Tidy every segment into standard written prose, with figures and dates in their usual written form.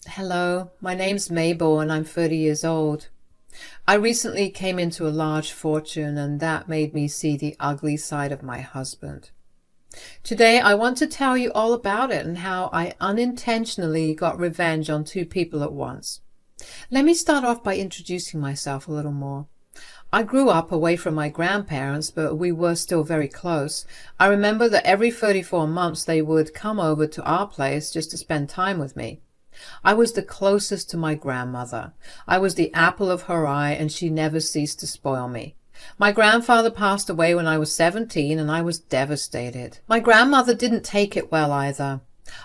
Hello, my name's Mabel and I'm 30 years old. I recently came into a large fortune and that made me see the ugly side of my husband. Today I want to tell you all about it and how I unintentionally got revenge on two people at once. Let me start off by introducing myself a little more. I grew up away from my grandparents, but we were still very close. I remember that every 34 months they would come over to our place just to spend time with me. I was the closest to my grandmother. I was the apple of her eye, and she never ceased to spoil me. My grandfather passed away when I was 17, and I was devastated. My grandmother didn't take it well either.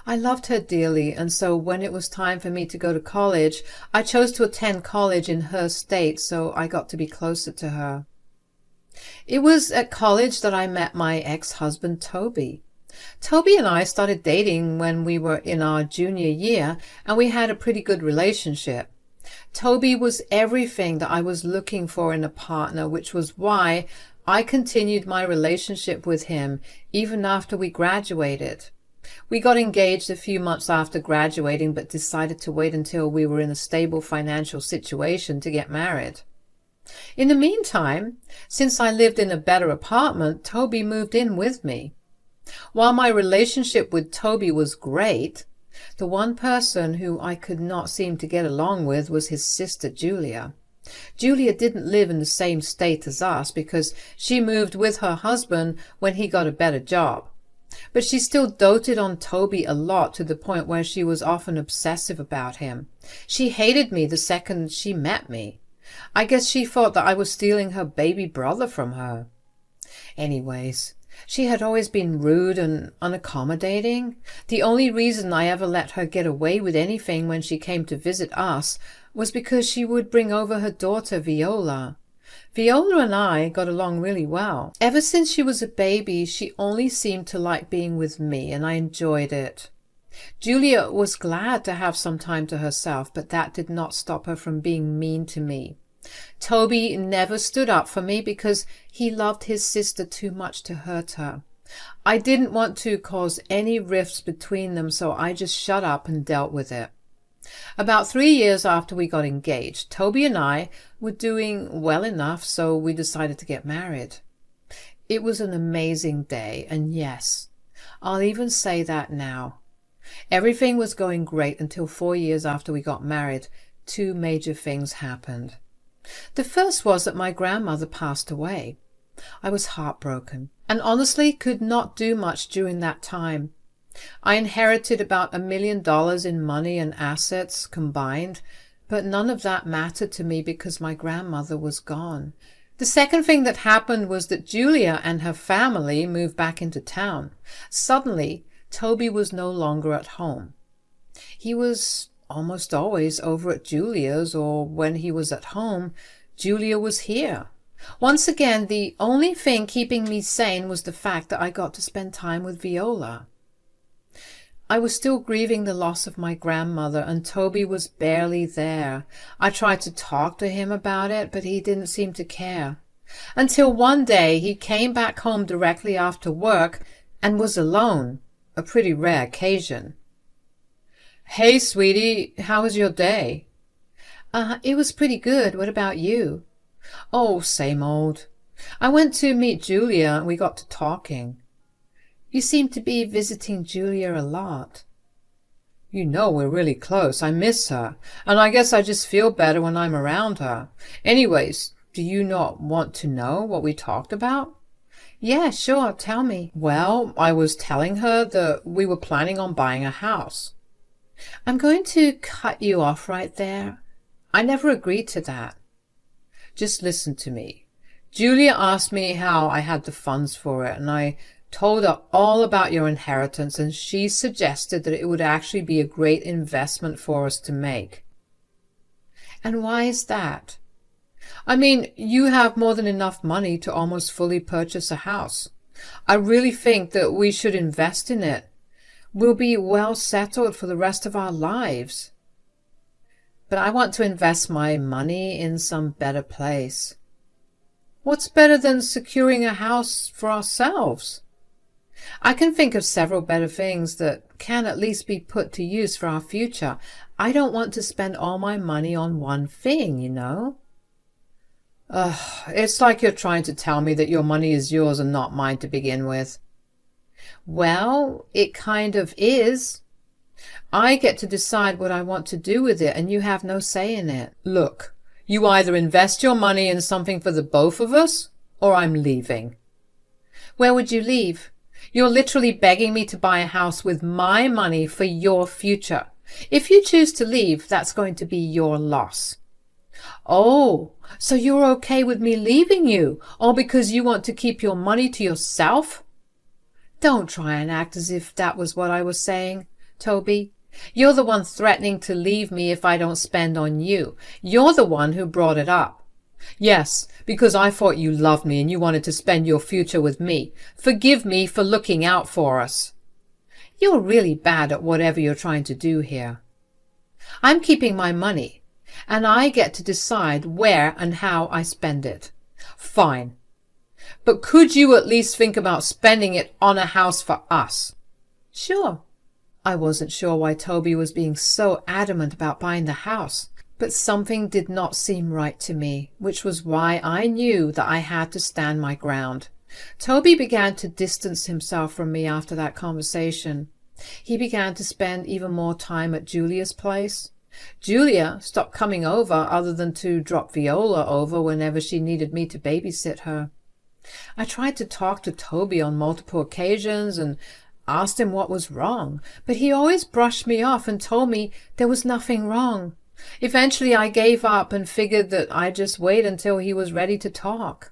I loved her dearly, and so when it was time for me to go to college, I chose to attend college in her state so I got to be closer to her. It was at college that I met my ex-husband, Toby. Toby and I started dating when we were in our junior year, and we had a pretty good relationship. Toby was everything that I was looking for in a partner, which was why I continued my relationship with him even after we graduated. We got engaged a few months after graduating, but decided to wait until we were in a stable financial situation to get married. In the meantime, since I lived in a better apartment, Toby moved in with me. While my relationship with Toby was great, the one person who I could not seem to get along with was his sister Julia. Julia didn't live in the same state as us because she moved with her husband when he got a better job. But she still doted on Toby a lot, to the point where she was often obsessive about him. She hated me the second she met me. I guess she thought that I was stealing her baby brother from her. Anyways, she had always been rude and unaccommodating. The only reason I ever let her get away with anything when she came to visit us was because she would bring over her daughter Viola. Viola and I got along really well. Ever since she was a baby, she only seemed to like being with me, and I enjoyed it. Julia was glad to have some time to herself, but that did not stop her from being mean to me. Toby never stood up for me because he loved his sister too much to hurt her. I didn't want to cause any rifts between them, so I just shut up and dealt with it. About 3 years after we got engaged, Toby and I were doing well enough, so we decided to get married. It was an amazing day, and yes, I'll even say that now. Everything was going great until 4 years after we got married. Two major things happened. The first was that my grandmother passed away. I was heartbroken, and honestly could not do much during that time. I inherited about $1 million in money and assets combined, but none of that mattered to me because my grandmother was gone. The second thing that happened was that Julia and her family moved back into town. Suddenly, Toby was no longer at home. He was almost always over at Julia's, or when he was at home, Julia was here. Once again, the only thing keeping me sane was the fact that I got to spend time with Viola. I was still grieving the loss of my grandmother, and Toby was barely there. I tried to talk to him about it, but he didn't seem to care. Until one day he came back home directly after work and was alone, a pretty rare occasion. "Hey, sweetie, how was your day?" It was pretty good. What about you?" "Oh, same old. I went to meet Julia and we got to talking." "You seem to be visiting Julia a lot." "You know we're really close. I miss her, and I guess I just feel better when I'm around her. Anyways, do you not want to know what we talked about?" "Yeah, sure. Tell me." "Well, I was telling her that we were planning on buying a house." "I'm going to cut you off right there. I never agreed to that." "Just listen to me. Julia asked me how I had the funds for it, and I told her all about your inheritance, and she suggested that it would actually be a great investment for us to make." "And why is that?" "I mean, you have more than enough money to almost fully purchase a house. I really think that we should invest in it. We'll be well settled for the rest of our lives." "But I want to invest my money in some better place." "What's better than securing a house for ourselves?" I can think of several better things that can at least be put to use for our future. I don't want to spend all my money on one thing, you know. It's like you're trying to tell me that your money is yours and not mine to begin with. Well, it kind of is. I get to decide what I want to do with it, and you have no say in it. Look, you either invest your money in something for the both of us, or I'm leaving. Where would you leave? You're literally begging me to buy a house with my money for your future. If you choose to leave, that's going to be your loss. Oh, so you're okay with me leaving you, all because you want to keep your money to yourself? Don't try and act as if that was what I was saying, Toby. You're the one threatening to leave me if I don't spend on you. You're the one who brought it up. Yes, because I thought you loved me and you wanted to spend your future with me. Forgive me for looking out for us. You're really bad at whatever you're trying to do here. I'm keeping my money, and I get to decide where and how I spend it. Fine. But could you at least think about spending it on a house for us? Sure. I wasn't sure why Toby was being so adamant about buying the house, but something did not seem right to me, which was why I knew that I had to stand my ground. Toby began to distance himself from me after that conversation. He began to spend even more time at Julia's place. Julia stopped coming over other than to drop Viola over whenever she needed me to babysit her. I tried to talk to Toby on multiple occasions and asked him what was wrong, but he always brushed me off and told me there was nothing wrong. Eventually I gave up and figured that I'd just wait until he was ready to talk.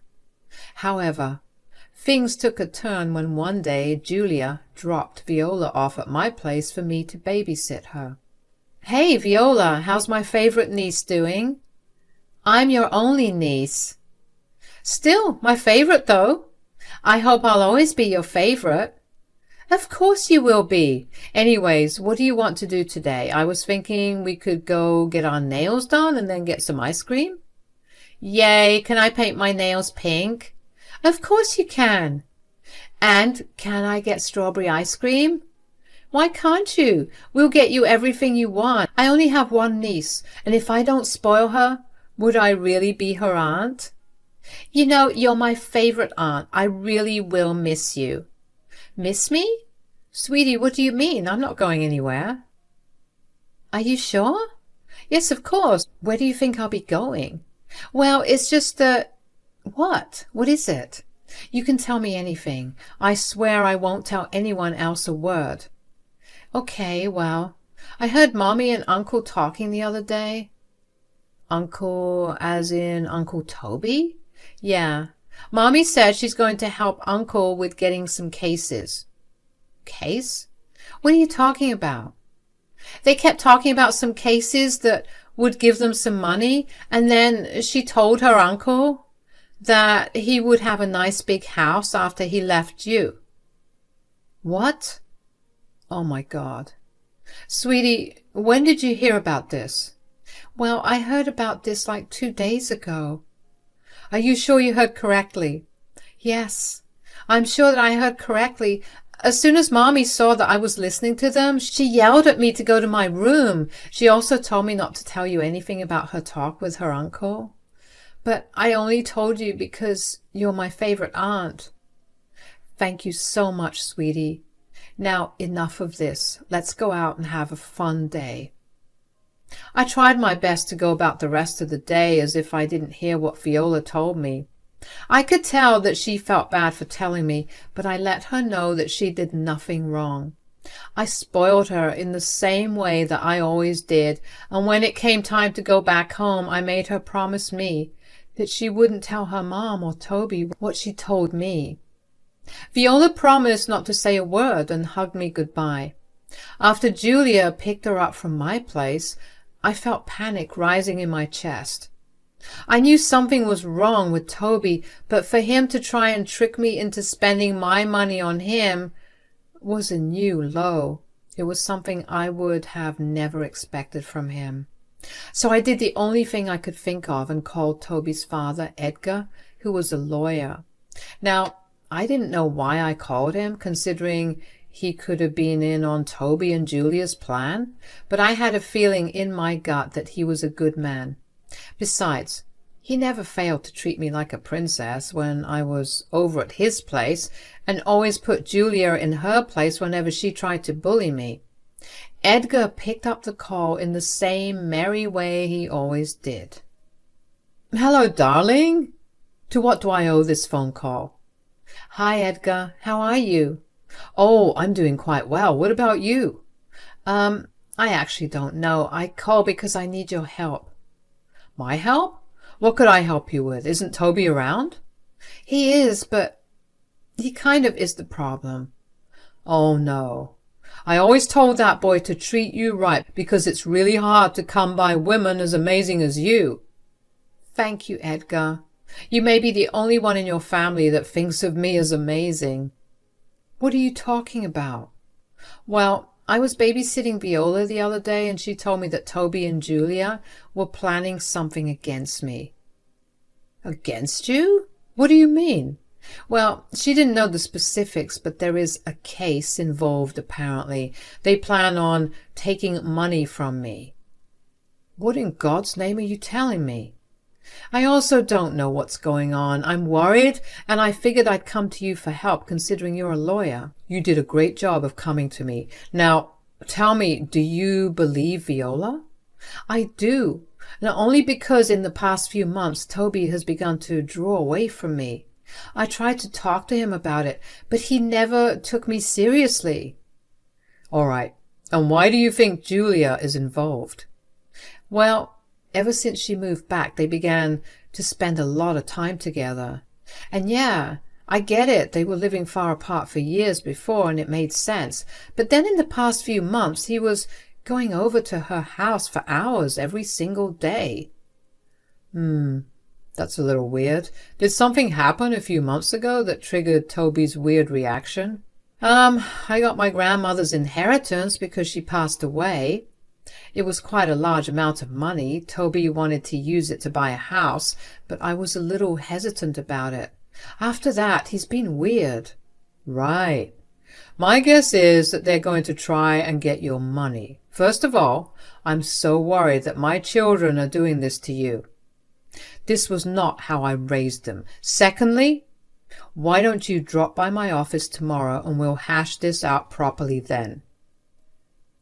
However, things took a turn when one day Julia dropped Viola off at my place for me to babysit her. Hey, Viola, how's my favorite niece doing? I'm your only niece. Still my favorite, though. I hope I'll always be your favorite. Of course you will be. Anyways, what do you want to do today? I was thinking we could go get our nails done and then get some ice cream. Yay, can I paint my nails pink? Of course you can. And can I get strawberry ice cream? Why can't you? We'll get you everything you want. I only have one niece, and if I don't spoil her, would I really be her aunt? You know, you're my favorite aunt. I really will miss you. Miss me? Sweetie, what do you mean? I'm not going anywhere. Are you sure? Yes, of course. Where do you think I'll be going? Well, it's just that... What? What is it? You can tell me anything. I swear I won't tell anyone else a word. Okay, well, I heard Mommy and Uncle talking the other day. Uncle as in Uncle Toby? Yeah. Mommy said she's going to help Uncle with getting some cases. Case? What are you talking about? They kept talking about some cases that would give them some money, and then she told her uncle that he would have a nice big house after he left you. What? Oh my God. Sweetie, when did you hear about this? Well, I heard about this like 2 days ago. Are you sure you heard correctly? Yes, I'm sure that I heard correctly. As soon as Mommy saw that I was listening to them, she yelled at me to go to my room. She also told me not to tell you anything about her talk with her uncle. But I only told you because you're my favorite aunt. Thank you so much, sweetie. Now, enough of this. Let's go out and have a fun day. I tried my best to go about the rest of the day as if I didn't hear what Viola told me. I could tell that she felt bad for telling me, but I let her know that she did nothing wrong. I spoiled her in the same way that I always did, and when it came time to go back home, I made her promise me that she wouldn't tell her mom or Toby what she told me. Viola promised not to say a word and hugged me goodbye. After Julia picked her up from my place, I felt panic rising in my chest. I knew something was wrong with Toby, but for him to try and trick me into spending my money on him was a new low. It was something I would have never expected from him. So I did the only thing I could think of and called Toby's father, Edgar, who was a lawyer. Now, I didn't know why I called him, considering he could have been in on Toby and Julia's plan, but I had a feeling in my gut that he was a good man. Besides, he never failed to treat me like a princess when I was over at his place, and always put Julia in her place whenever she tried to bully me. Edgar picked up the call in the same merry way he always did. "Hello, darling. To what do I owe this phone call?" "Hi, Edgar. How are you?" "Oh, I'm doing quite well. What about you?" I actually don't know. I call because I need your help." "My help? What could I help you with? Isn't Toby around?" "He is, but he kind of is the problem." "Oh, no. I always told that boy to treat you right because it's really hard to come by women as amazing as you." "Thank you, Edgar. You may be the only one in your family that thinks of me as amazing." "What are you talking about?" "Well, I was babysitting Viola the other day, and she told me that Toby and Julia were planning something against me." "Against you? What do you mean?" "Well, she didn't know the specifics, but there is a case involved apparently. They plan on taking money from me." "What in God's name are you telling me?" "I also don't know what's going on. I'm worried, and I figured I'd come to you for help, considering you're a lawyer." "You did a great job of coming to me. Now, tell me, do you believe Viola?" "I do. Not only because in the past few months Toby has begun to draw away from me. I tried to talk to him about it, but he never took me seriously." "All right. And why do you think Julia is involved?" "Well, ever since she moved back, they began to spend a lot of time together. And yeah, I get it. They were living far apart for years before, and it made sense. But then in the past few months, he was going over to her house for hours every single day." That's a little weird. Did something happen a few months ago that triggered Toby's weird reaction? I got my grandmother's inheritance because she passed away. It was quite a large amount of money. Toby wanted to use it to buy a house, but I was a little hesitant about it. After that, he's been weird." "Right. My guess is that they're going to try and get your money. First of all, I'm so worried that my children are doing this to you. This was not how I raised them. Secondly, why don't you drop by my office tomorrow and we'll hash this out properly then?"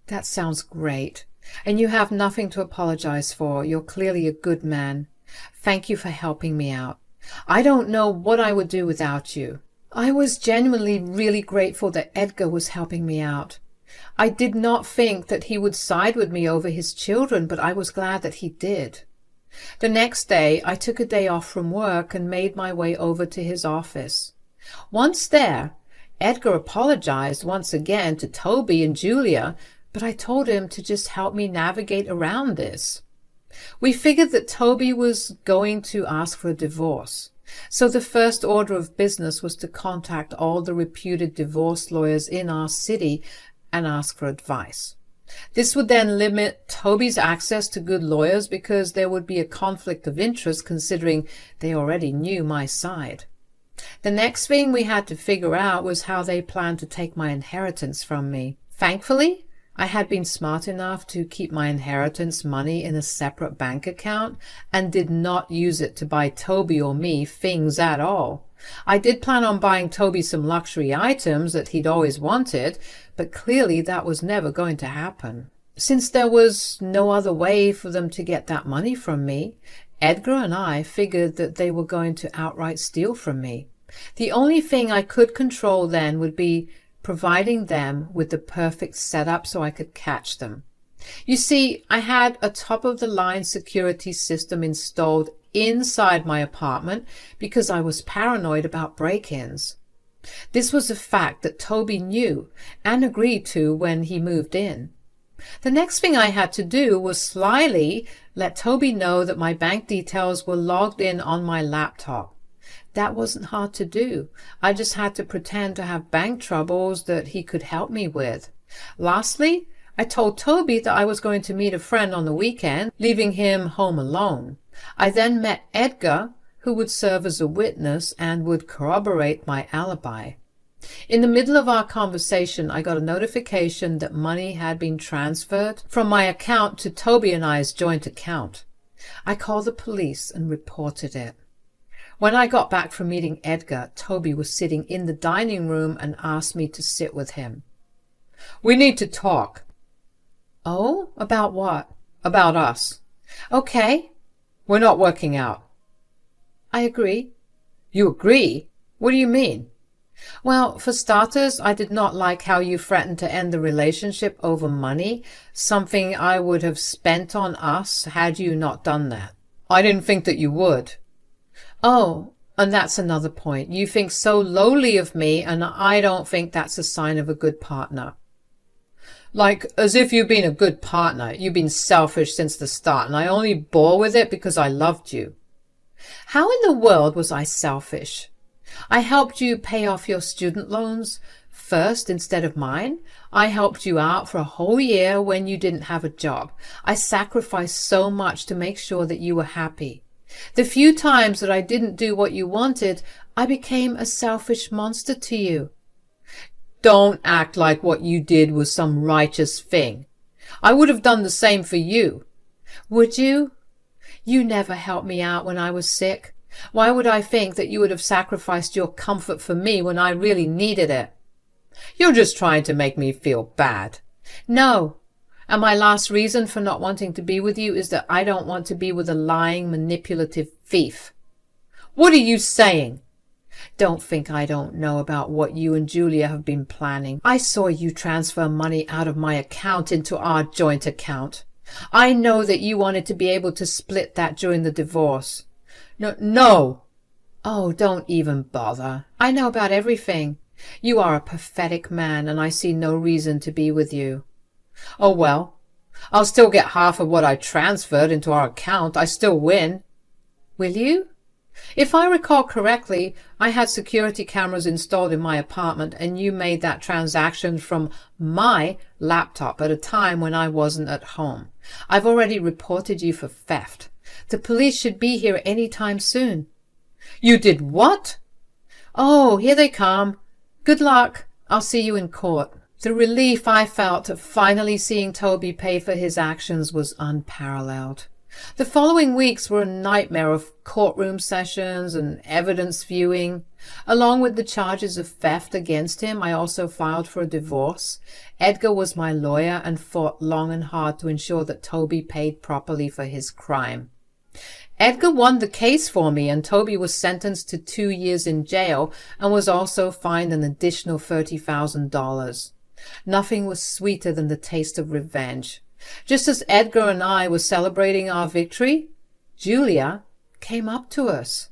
"That sounds great. And you have nothing to apologize for. You're clearly a good man. Thank you for helping me out. I don't know what I would do without you." I was genuinely really grateful that Edgar was helping me out. I did not think that he would side with me over his children, but I was glad that he did. The next day, I took a day off from work and made my way over to his office. Once there, Edgar apologized once again to Toby and Julia, but I told him to just help me navigate around this. We figured that Toby was going to ask for a divorce, so the first order of business was to contact all the reputed divorce lawyers in our city and ask for advice. This would then limit Toby's access to good lawyers because there would be a conflict of interest considering they already knew my side. The next thing we had to figure out was how they planned to take my inheritance from me. Thankfully, I had been smart enough to keep my inheritance money in a separate bank account and did not use it to buy Toby or me things at all. I did plan on buying Toby some luxury items that he'd always wanted, but clearly that was never going to happen. Since there was no other way for them to get that money from me, Edgar and I figured that they were going to outright steal from me. The only thing I could control then would be providing them with the perfect setup so I could catch them. You see, I had a top-of-the-line security system installed inside my apartment because I was paranoid about break-ins. This was a fact that Toby knew and agreed to when he moved in. The next thing I had to do was slyly let Toby know that my bank details were logged in on my laptop. That wasn't hard to do. I just had to pretend to have bank troubles that he could help me with. Lastly, I told Toby that I was going to meet a friend on the weekend, leaving him home alone. I then met Edgar, who would serve as a witness and would corroborate my alibi. In the middle of our conversation, I got a notification that money had been transferred from my account to Toby and I's joint account. I called the police and reported it. When I got back from meeting Edgar, Toby was sitting in the dining room and asked me to sit with him. "We need to talk." "Oh, about what?" "About us." "Okay." "We're not working out." "I agree." "You agree? What do you mean?" "Well, for starters, I did not like how you threatened to end the relationship over money, something I would have spent on us had you not done that." "I didn't think that you would." "Oh, and that's another point. You think so lowly of me, and I don't think that's a sign of a good partner." "Like, as if you've been a good partner. You've been selfish since the start, and I only bore with it because I loved you." "How in the world was I selfish? I helped you pay off your student loans first instead of mine. I helped you out for a whole year when you didn't have a job. I sacrificed so much to make sure that you were happy. The few times that I didn't do what you wanted, I became a selfish monster to you." "Don't act like what you did was some righteous thing. I would have done the same for you." "Would you? You never helped me out when I was sick. Why would I think that you would have sacrificed your comfort for me when I really needed it?" "You're just trying to make me feel bad." "No. And my last reason for not wanting to be with you is that I don't want to be with a lying, manipulative thief." "What are you saying?" "Don't think I don't know about what you and Julia have been planning. I saw you transfer money out of my account into our joint account. I know that you wanted to be able to split that during the divorce." No. "Oh, don't even bother. I know about everything. You are a pathetic man, and I see no reason to be with you." "Oh, well, I'll still get half of what I transferred into our account. I still win." "Will you?" "If I recall correctly, I had security cameras installed in my apartment, and you made that transaction from my laptop at a time when I wasn't at home. I've already reported you for theft. The police should be here any time soon." "You did what?" "Oh, here they come. Good luck. I'll see you in court." The relief I felt at finally seeing Toby pay for his actions was unparalleled. The following weeks were a nightmare of courtroom sessions and evidence viewing. Along with the charges of theft against him, I also filed for a divorce. Edgar was my lawyer and fought long and hard to ensure that Toby paid properly for his crime. Edgar won the case for me, and Toby was sentenced to 2 years in jail and was also fined an additional $30,000. Nothing was sweeter than the taste of revenge. Just as Edgar and I were celebrating our victory, Julia came up to us.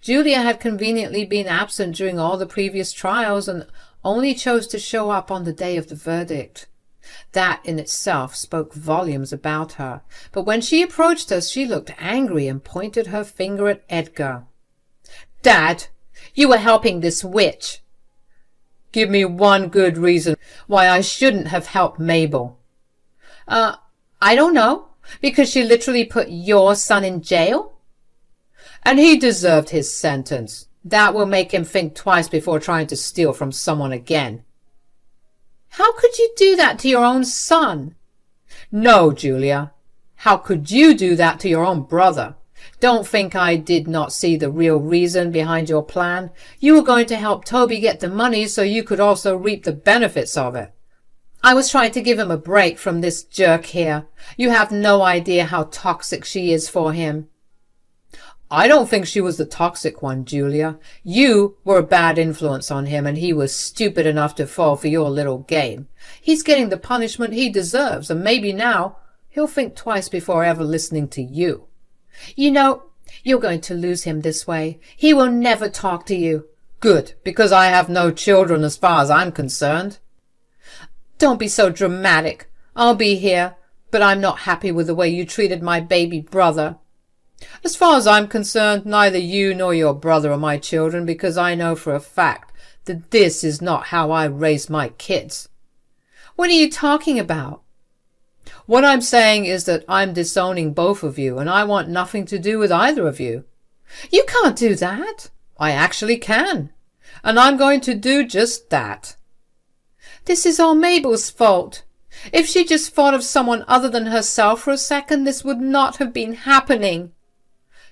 Julia had conveniently been absent during all the previous trials and only chose to show up on the day of the verdict. That in itself spoke volumes about her, but when she approached us, she looked angry and pointed her finger at Edgar. "Dad, you were helping this witch." "Give me one good reason why I shouldn't have helped Mabel." I don't know. Because she literally put your son in jail?" "And he deserved his sentence. That will make him think twice before trying to steal from someone again." "How could you do that to your own son?" "No, Julia. How could you do that to your own brother? Don't think I did not see the real reason behind your plan. You were going to help Toby get the money so you could also reap the benefits of it." "I was trying to give him a break from this jerk here. You have no idea how toxic she is for him." "I don't think she was the toxic one, Julia. You were a bad influence on him, and he was stupid enough to fall for your little game. He's getting the punishment he deserves, and maybe now he'll think twice before ever listening to you." "You know, you're going to lose him this way. He will never talk to you." "Good, because I have no children as far as I'm concerned." "Don't be so dramatic. I'll be here, but I'm not happy with the way you treated my baby brother." "As far as I'm concerned, neither you nor your brother are my children, because I know for a fact that this is not how I raise my kids." "What are you talking about?" "What I'm saying is that I'm disowning both of you, and I want nothing to do with either of you. You can't do that. I actually can. And I'm going to do just that. This is all Mabel's fault. If she just thought of someone other than herself for a second, this would not have been happening.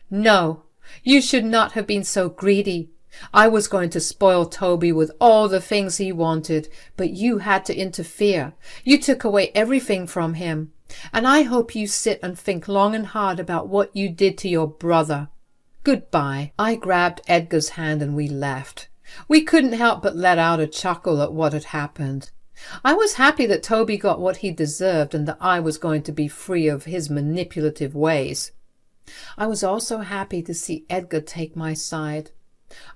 No, you should not have been so greedy. I was going to spoil Toby with all the things he wanted, but you had to interfere. You took away everything from him. And I hope you sit and think long and hard about what you did to your brother. Goodbye. I grabbed Edgar's hand and we left. We couldn't help but let out a chuckle at what had happened. I was happy that Toby got what he deserved and that I was going to be free of his manipulative ways. I was also happy to see Edgar take my side.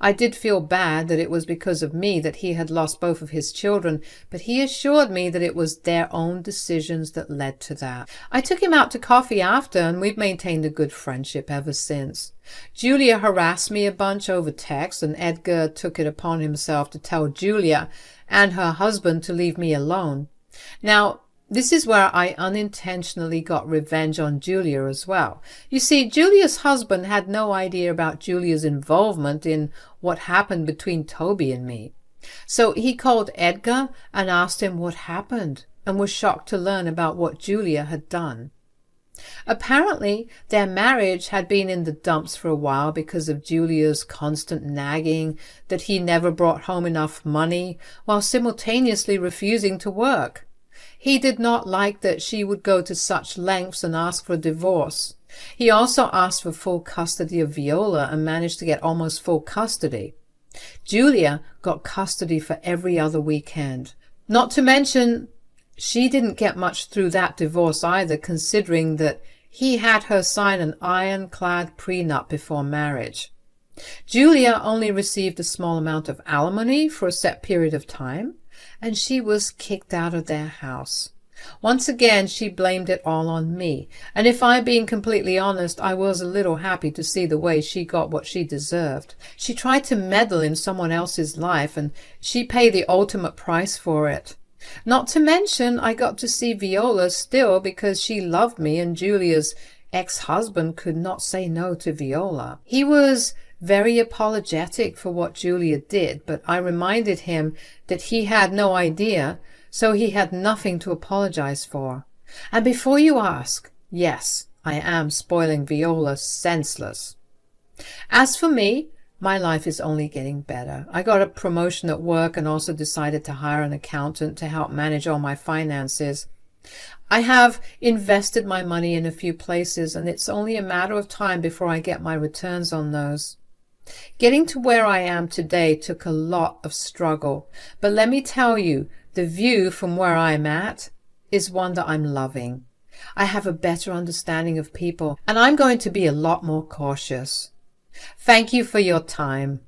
I did feel bad that it was because of me that he had lost both of his children, but he assured me that it was their own decisions that led to that. I took him out to coffee after, and we've maintained a good friendship ever since. Julia harassed me a bunch over text, and Edgar took it upon himself to tell Julia and her husband to leave me alone. Now, this is where I unintentionally got revenge on Julia as well. You see, Julia's husband had no idea about Julia's involvement in what happened between Toby and me. So he called Edgar and asked him what happened, and was shocked to learn about what Julia had done. Apparently, their marriage had been in the dumps for a while because of Julia's constant nagging that he never brought home enough money, while simultaneously refusing to work. He did not like that she would go to such lengths and ask for a divorce. He also asked for full custody of Viola and managed to get almost full custody. Julia got custody for every other weekend. Not to mention, she didn't get much through that divorce either, considering that he had her sign an ironclad prenup before marriage. Julia only received a small amount of alimony for a set period of time, and she was kicked out of their house. Once again, she blamed it all on me, and if I'm being completely honest, I was a little happy to see the way she got what she deserved. She tried to meddle in someone else's life, and she paid the ultimate price for it. Not to mention, I got to see Viola still because she loved me, and Julia's ex-husband could not say no to Viola. He was very apologetic for what Julia did, but I reminded him that he had no idea, so he had nothing to apologize for. And before you ask, yes, I am spoiling Viola senseless. As for me, my life is only getting better. I got a promotion at work and also decided to hire an accountant to help manage all my finances. I have invested my money in a few places, and it's only a matter of time before I get my returns on those. Getting to where I am today took a lot of struggle, but let me tell you, the view from where I'm at is one that I'm loving. I have a better understanding of people, and I'm going to be a lot more cautious. Thank you for your time.